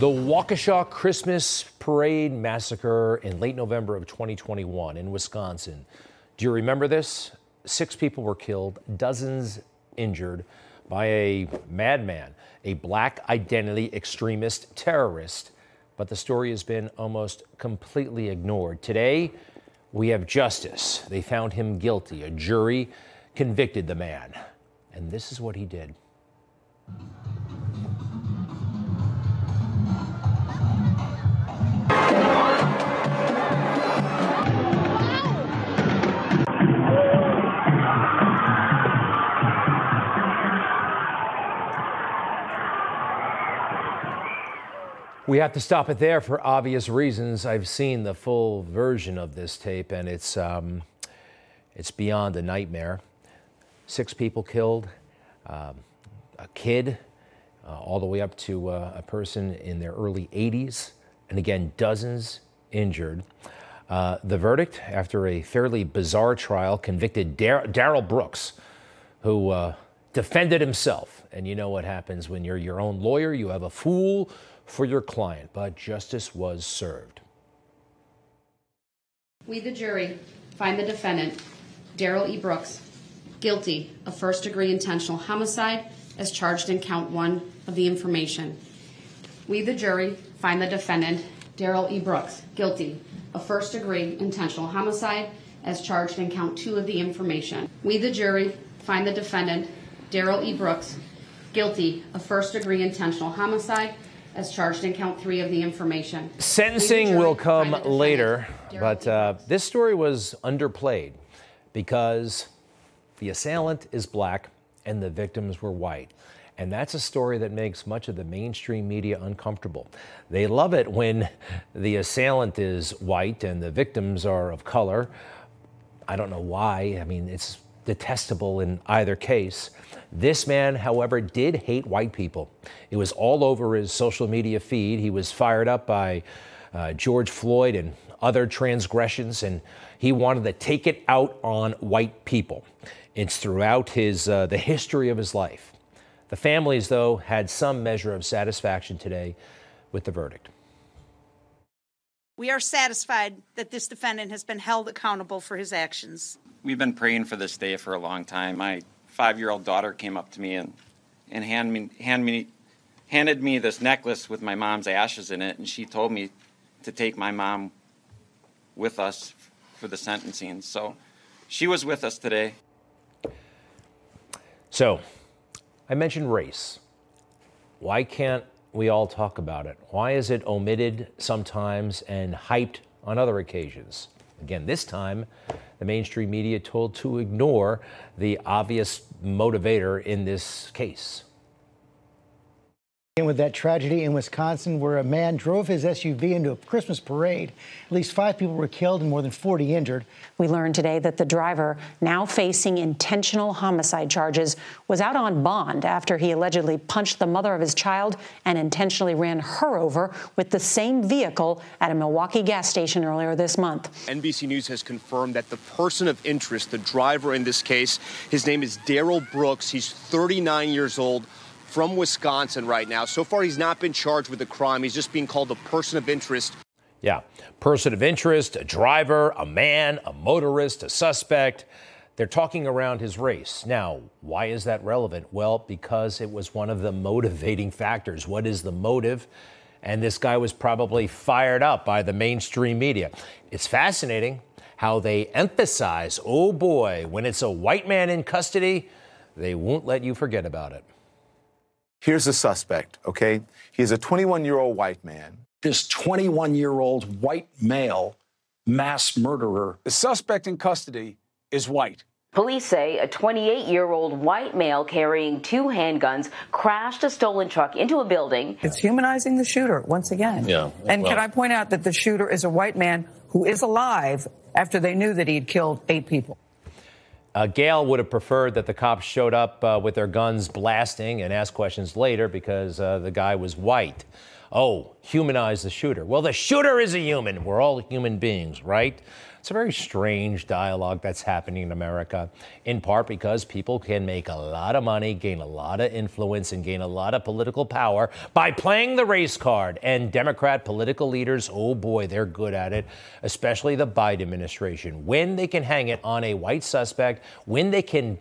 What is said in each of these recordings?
The Waukesha Christmas Parade massacre in late November of 2021 in Wisconsin. Do you remember this? 6 people were killed, dozens injured by a madman, a black identity extremist terrorist. But the story has been almost completely ignored. Today, we have justice. They found him guilty. A jury convicted the man. And this is what he did. We have to stop it there for obvious reasons. I've seen the full version of this tape, and it's beyond a nightmare. 6 people killed, a kid, all the way up to a person in their early 80s, and again, dozens injured. The verdict, after a fairly bizarre trial, convicted Darrell Brooks, who defended himself. And you know what happens when you're your own lawyer. You have a fool for your client, but justice was served. We, the jury, find the defendant, Darrell E. Brooks, guilty of first-degree intentional homicide as charged in count 1 of the information. We, the jury, find the defendant, Darrell E. Brooks, guilty of first-degree intentional homicide as charged in count 2 of the information. We, the jury, find the defendant, Darrell E. Brooks, guilty of first-degree intentional homicide as charged in count 3 of the information. Sentencing will come later, but this story was underplayed because the assailant is black and the victims were white. And that's a story that makes much of the mainstream media uncomfortable. They love it when the assailant is white and the victims are of color. I don't know why. I mean, it's detestable in either case. This man, however, did hate white people. It was all over his social media feed. He was fired up by George Floyd and other transgressions, and he wanted to take it out on white people. It's throughout the history of his life. The families, though, had some measure of satisfaction today with the verdict. We are satisfied that this defendant has been held accountable for his actions. We've been praying for this day for a long time. My 5-year-old daughter came up to me and handed me this necklace with my mom's ashes in it, and she told me to take my mom with us for the sentencing. So she was with us today. So I mentioned race. Why can't we all talk about it? Why is it omitted sometimes and hyped on other occasions? Again, this time, the mainstream media told to ignore the obvious motivator in this case. And with that tragedy in Wisconsin where a man drove his SUV into a Christmas parade. At least 5 people were killed and more than 40 injured. We learned today that the driver, now facing intentional homicide charges, was out on bond after he allegedly punched the mother of his child and intentionally ran her over with the same vehicle at a Milwaukee gas station earlier this month. NBC News has confirmed that the person of interest, the driver in this case, his name is Darrell Brooks. He's 39 years old. From Wisconsin right now. So far, he's not been charged with a crime. He's just being called a person of interest. Yeah, person of interest, a driver, a man, a motorist, a suspect. They're talking around his race. Now, why is that relevant? Well, because it was one of the motivating factors. What is the motive? And this guy was probably fired up by the mainstream media. It's fascinating how they emphasize, oh boy, when it's a white man in custody, they won't let you forget about it. Here's the suspect, okay? He's a 21-year-old white man. This 21-year-old white male mass murderer. The suspect in custody is white. Police say a 28-year-old white male carrying 2 handguns crashed a stolen truck into a building. It's humanizing the shooter once again. Yeah. And can I point out that the shooter is a white man who is alive after they knew that he had killed 8 people. Gail would have preferred that the cops showed up with their guns blasting and asked questions later because the guy was white. Oh, humanize the shooter. Well, the shooter is a human. We're all human beings, right? It's a very strange dialogue that's happening in America, in part because people can make a lot of money, gain a lot of influence, and gain a lot of political power by playing the race card. And Democrat political leaders, oh boy, they're good at it, especially the Biden administration. When they can hang it on a white suspect, when they can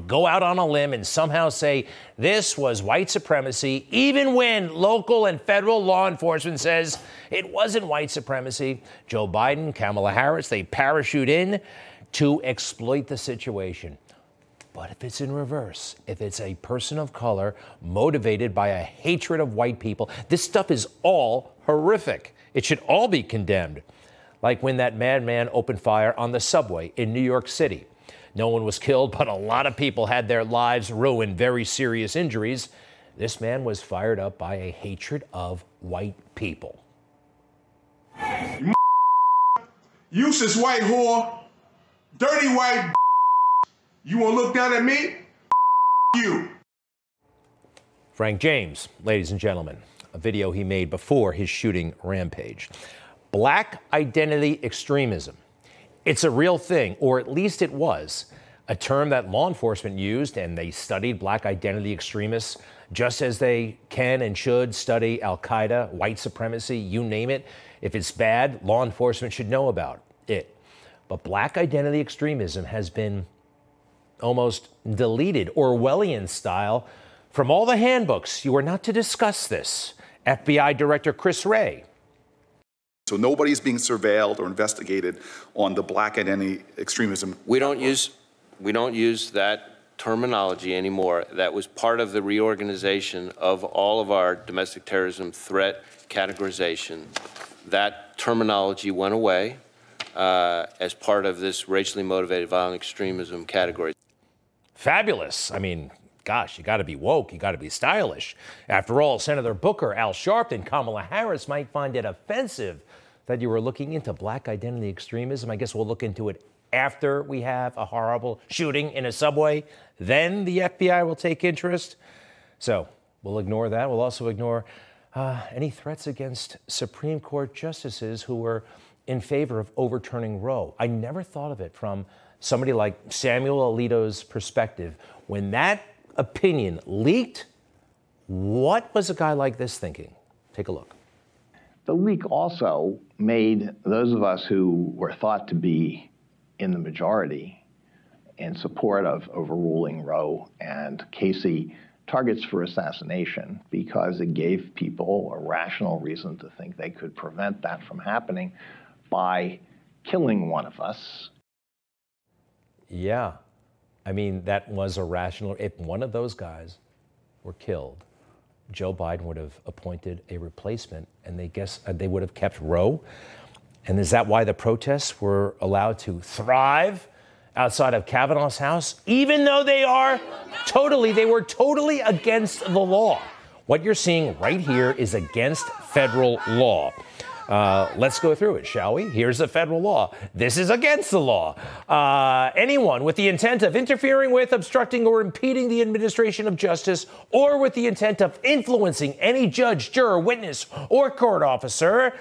go out on a limb and somehow say this was white supremacy, even when local and federal law enforcement says it wasn't white supremacy. Joe Biden, Kamala Harris, they parachute in to exploit the situation. But if it's in reverse, if it's a person of color motivated by a hatred of white people, this stuff is all horrific. It should all be condemned. Like when that madman opened fire on the subway in New York City. No one was killed, but a lot of people had their lives ruined, very serious injuries. This man was fired up by a hatred of white people. You useless white whore, dirty white. You want to look down at me? You. Frank James, ladies and gentlemen, a video he made before his shooting rampage. Black identity extremism. It's a real thing, or at least it was, a term that law enforcement used, and they studied black identity extremists just as they can and should study Al-Qaeda, white supremacy, you name it. If it's bad, law enforcement should know about it. But black identity extremism has been almost deleted, Orwellian style, from all the handbooks. You are not to discuss this. FBI Director Chris Wray. So nobody's being surveilled or investigated on the black identity extremism. We don't use that terminology anymore. That was part of the reorganization of all of our domestic terrorism threat categorization. That terminology went away as part of this racially motivated violent extremism category. Fabulous. I mean, gosh, you got to be woke. You got to be stylish. After all, Senator Booker, Al Sharpton, Kamala Harris might find it offensive that you were looking into black identity extremism. I guess we'll look into it after we have a horrible shooting in a subway. Then the FBI will take interest. So we'll ignore that. We'll also ignore any threats against Supreme Court justices who were in favor of overturning Roe. I never thought of it from somebody like Samuel Alito's perspective. When that opinion leaked, what was a guy like this thinking? Take a look. The leak also made those of us who were thought to be in the majority in support of overruling Roe and Casey targets for assassination, because it gave people a rational reason to think they could prevent that from happening by killing one of us. Yeah, I mean, that was a rational. If one of those guys were killed, Joe Biden would have appointed a replacement, and they would have kept Roe. And is that why the protests were allowed to thrive outside of Kavanaugh's house, even though they were totally against the law? What you're seeing right here is against federal law. Let's go through it, shall we? Here's the federal law. This is against the law. Anyone with the intent of interfering with, obstructing, or impeding the administration of justice, or with the intent of influencing any judge, juror, witness, or court officer,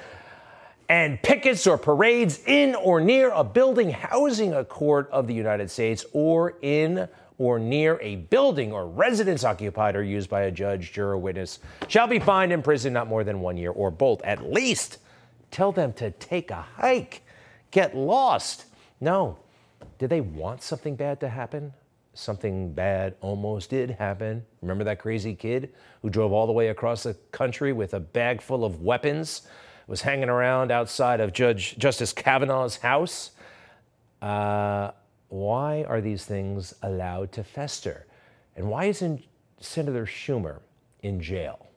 and pickets or parades in or near a building housing a court of the United States, or in or near a building or residence occupied or used by a judge, juror, witness, shall be fined, imprisoned not more than 1 year, or both. At least tell them to take a hike, get lost. No. Did they want something bad to happen? Something bad almost did happen. Remember that crazy kid who drove all the way across the country with a bag full of weapons, was hanging around outside of Justice Kavanaugh's house? Why are these things allowed to fester? And why isn't Senator Schumer in jail?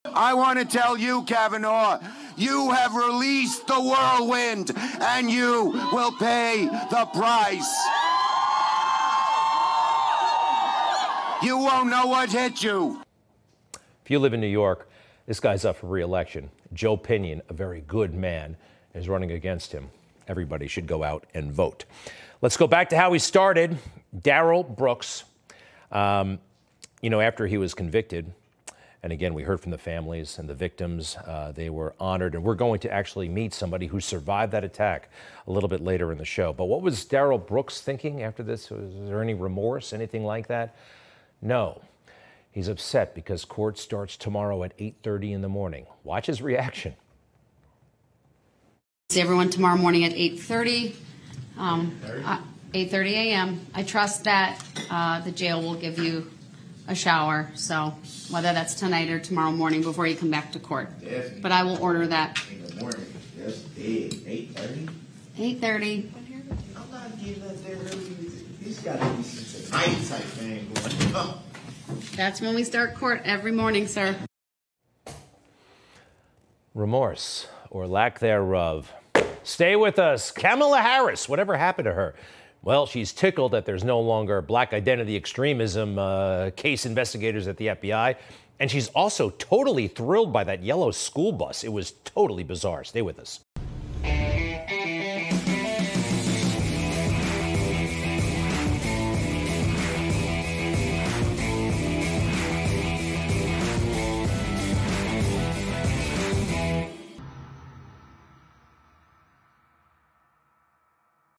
I want to tell you, Kavanaugh, you have released the whirlwind, and you will pay the price. You won't know what hit you. If you live in New York, this guy's up for re-election. Joe Pinion, a very good man, is running against him. Everybody should go out and vote. Let's go back to how he started. Darrell Brooks, after he was convicted And again, we heard from the families and the victims. They were honored, and we're going to actually meet somebody who survived that attack a little bit later in the show. But what was Darrell Brooks thinking after this? Was there any remorse, anything like that? No. He's upset because court starts tomorrow at 8:30 in the morning. Watch his reaction. See everyone tomorrow morning at 8:30. 8:30 a.m. I trust that the jail will give you a shower, so whether that's tonight or tomorrow morning before you come back to court. But I will order that. In the morning, yes, 8:30? 8:30. I'm not getting up there early. He's got to be some tonight type thing going on. That's when we start court every morning, sir. Remorse, or lack thereof. Stay with us. Kamala Harris, whatever happened to her? Well, she's tickled that there's no longer black identity extremism case investigators at the FBI. And she's also totally thrilled by that yellow school bus. It was totally bizarre. Stay with us.